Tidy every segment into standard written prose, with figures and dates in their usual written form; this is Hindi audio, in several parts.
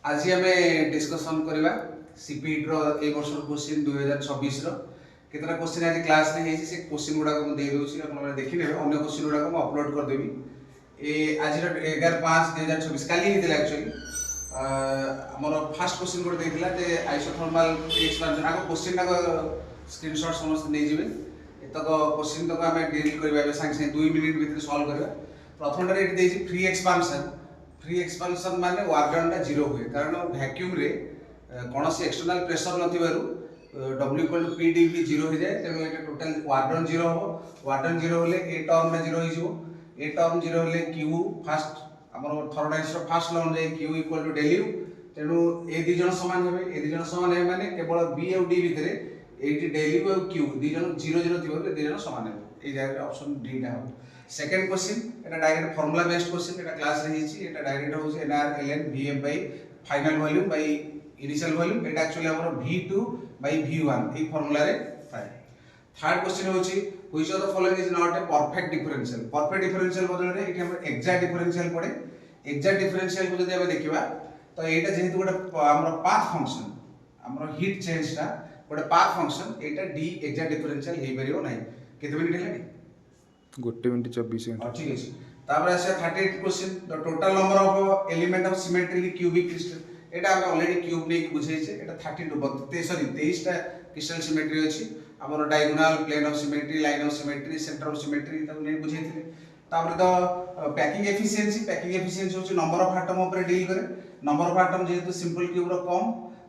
आज आम डिस्कसन करवा सीपीटी रो वर्ष क्वेश्चन 2026 केतटा क्वेश्चन आज क्लास रे से क्वेश्चन गुड़ाक मुझे आप देखने अन्य क्वेश्चन गुड़ाक अपलोड करदेवी ए आज 11/5/2026 काली एक्चुअली आमर फास्ट क्वेश्चन गोटे देता जे आइसोथर्माल एक्सपेंशन आगे क्वेश्चन स्क्रीनशॉट समस्त नहीं जाए एतक क्वेश्चन तक आम डील करवा सागे सागे 2 मिनिट भितर सॉल्व करवा प्रथम फ्री एक्सपांशन माने वर्क डन टा जीरो हुए कारण वैक्यूम रे कौन से एक्सटर्नल प्रेशर नथिबारु W equal to P dV zero हो जाए तेणु ये टोटल वर्क डन जीरो हो वर्क डन जीरो होले ए टर्म टा जीरो हो जिवो ए टर्म जीरो होले Q फास्ट हमर थर्मोडायनामिक्स रो फास्ट लॉ अनुसार Q equal to del U तेणु ए दि जन समान हेबे ए दि जन समान हे माने केवल B और D भितरे एटी del U और Q दि जन 0 0 थिबो दि जन समान हेबे ए जाय ऑप्शन डी टा हो सेकंड क्वेश्चन एटा डायरेक्ट फार्मूला बेस्ड क्वेश्चन एटा क्लास रे हिची एटा डायरेक्ट हो NR ln Vm bye final volume by initial volume Etah actually हमर V2 बाय V1 ए फार्मूला रे थाए थर्ड क्वेश्चन होची which of the following is not a perfect differential बदल रे एठी हमर एक्जेक्ट डिफरेंशियल पड़े एक्जेक्ट डिफरेंशियल को जदि हम देखिबा तो एटा जेहेतु गोटे हमर पाथ फंक्शन हमर हीट चेंज टा गोटे पाथ फंक्शन एटा डी एक्जेक्ट डिफरेंशियल हे परियो नाही केते मिनिट हेलानी 1 मिनिट 24 सेकंड ठीक है तापर आसे 38 question the total number of element of symmetrically cubic crystal एटा हम ऑलरेडी क्यूब ने बुझाई छे एटा 32 सॉरी 23 टा क्रिस्टल सिमेट्री अछि हमर diagonal plane of symmetry line of symmetry centre of symmetry त ने बुझाई थिले तापर द पैकिंग एफिशिएंसी होछि नंबर ऑफ एटम ऊपर डील करे नंबर ऑफ एटम जेहेतु सिंपल क्यूब रो कम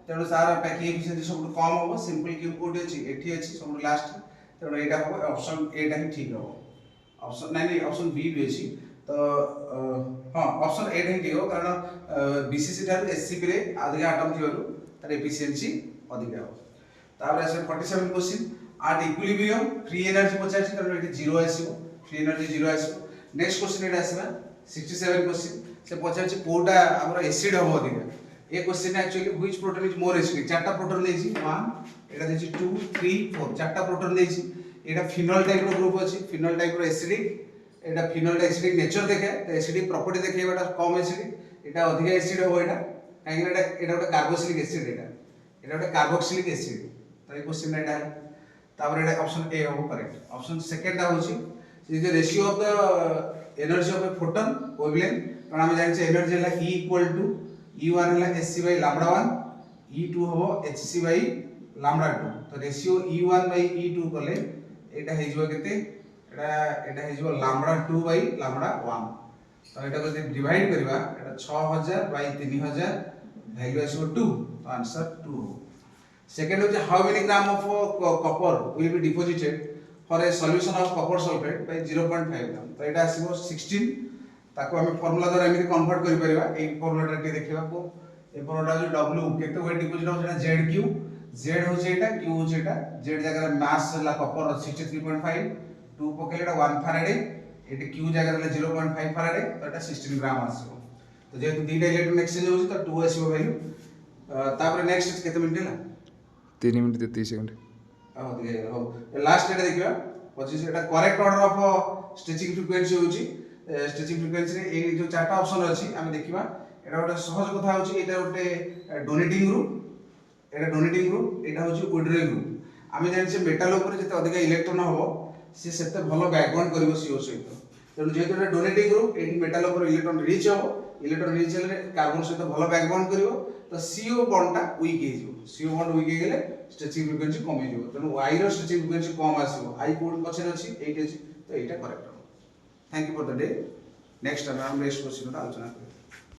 तेणु सारा पैकिंग एफिशिएंसी सब कम हो सिंपल क्यूब कोठी अछि एठी अछि सब लास्ट तेणु एटा हो ऑप्शन ए टा ही ठीक हो ऑप्शन नहीं ऑप्शन बी भी अछि तो हां ऑप्शन ए ठीक हो कारण बीसीसी ठार एससीपी रे अधिक एटम थिवरु तार एफिशिएंसी अधिक हो तापर आसे 47 question at equilibrium free energy पचाछि कारण एटी जीरो आसीबो फ्री एनर्जी जीरो आसीबो नेक्स्ट क्वेश्चन एटा आसीबा 67 क्वेश्चन से पचाछि कोटा हमर एसिड हो अधिक ए question actually which proton is more acidic चारटा प्रोटॉन देछि 1 एटा देछि 2 3 4 चारटा प्रोटॉन देछि एटा फिनोल टाइप रो ग्रुप अछि फिनोल टाइप रो एसिडिक एटा फिनोल एसिडिक नेचर देखे तो एसिडिक प्रॉपर्टी देखे एटा कम एसिडिक एटा अधिक एसिड हो एटा काहे एटा एटा गोटे कार्बोक्सिलिक एसिड एटा गोटे कार्बोक्सिलिक एसिड तो ए क्वेश्चन एटा तापर एटा ऑप्शन ए हो करेक्ट ऑप्शन सेकंड होछि जे ratio of the energy of a photon wavelength कारण हम जानि छै एनर्जी हला E इक्वल टू E1 हला hc बाय लैम्बडा 1 E2 हो hc बाय लैम्बडा 2 तो रेशियो E1 बाय E2 कले एटा हे जिवो केते एटा हे जिवो लैम्बडा 2 बाय लैम्बडा 1 तो एटा को डिवाइड करबा एटा 6000 बाय 3000 वैल्यू आसीबो 2 तो आंसर 2 सेकंड होचे how many gram of copper will be deposited for a solution of copper sulphate by 0.5 gram तो एटा आसीबो 16 ताको हम फार्मूला द्वारा एमि कन्वर्ट करि परिबा ए फार्मूला टा देखिबा को ए फार्मूला जो W केते वेट डिपॉजिट हो जेटा ZQ Z हो जेटा Q हो जेटा Z जगह मास हला कॉपर 63.5 2 पकेलेटा 1 फैराडे एटे Q जगह हला 0.5 फैराडे तो एटा 16 ग्राम आसीबो तो जेतु दीटा इलेक्ट्रॉन एक्सचेंज होछि तो 2 आसीबो वैल्यू तापर नेक्स्ट केते मिनिट हला 3 मिनिट 33 सेकंड हो लास्ट एटा देखिबा 25 एटा correct order of stretching frequency होछि स्टिचिंग फ्रीक्वेंसी रे ए जो चारटा ऑप्शन अछि हम देखिबा एटा गोटे सहज कथा होछि एटा गोटे डोनेटिंग ग्रुप एटा डोनेटिंग ग्रुप एटा होछि विड्रॉइंग ग्रुप आमे जानि से मेटल ऊपर जते अधिक इलेक्ट्रॉन हो से सेते भलो बैकबॉन्ड करबो सीओ सहित तेनु जेहेतु एटा डोनेटिंग ग्रुप एटी मेटल ऊपर इलेक्ट्रॉन रीच हो इलेक्ट्रॉन रीच हेले कार्बन सहित भलो बैकबॉन्ड करबो तो सीओ बॉन्ड टा वीक हे जिवो सीओ बॉन्ड वीक हे गेले स्ट्रेचिंग फ्रीक्वेंसी कम हे जिवो तेनु वाई रो स्ट्रेचिंग फ्रीक्वेंसी कम आसीबो आई कोड पछरे अछि एटी अछि तो एटा करेक्ट हो thank you for the day next time हम नेक्स्ट क्वेश्चन आलोचना करियो।